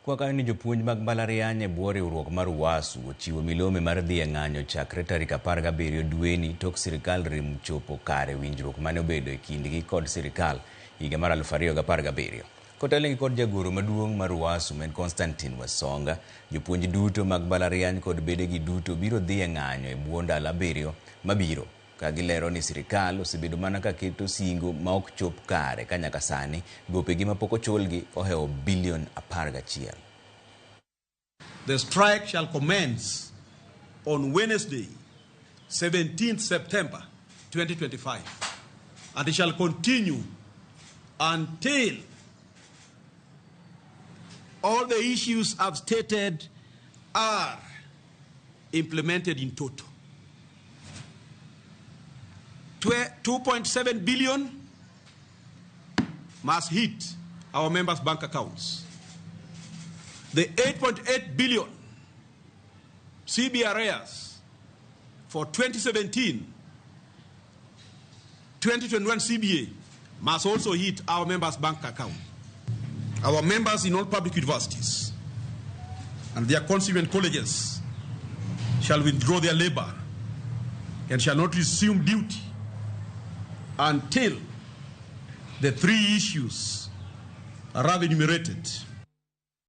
Kwaka ni jopuonj mag mbalariany e bwo riwruok mar UASU ochiwo milome mar dhi e ng'anyo chakre tarik 17 dweni tok sirikal rem chopo kare winjruok mane obedo e kindgi kod sirikal higa mar 2017. Kotelengi kod jagoro maduong' mar UASU men Constantine Wasonga, jopuonj duto mag mbalariany kod bedegi duto biro dhi e ng'anyo e bwo ndalo 7 mabiro. Kagilero ni sirikal osebedo mana ka keto singo ma ok chop kare ka nyaka sani gopegi ma pok ochulgi oheo bilion 11. The strike shall commence on Wednesday, 17th September 2025, and it shall continue until all the issues I've stated are implemented in total. 2.7 billion must hit our members' bank accounts. The 8.8 billion CBRAs for 2017-2021 CBA must also hit our members' bank account. Our members in all public universities and their constituent colleges shall withdraw their labor and shall not resume duty until the 3 issues are enumerated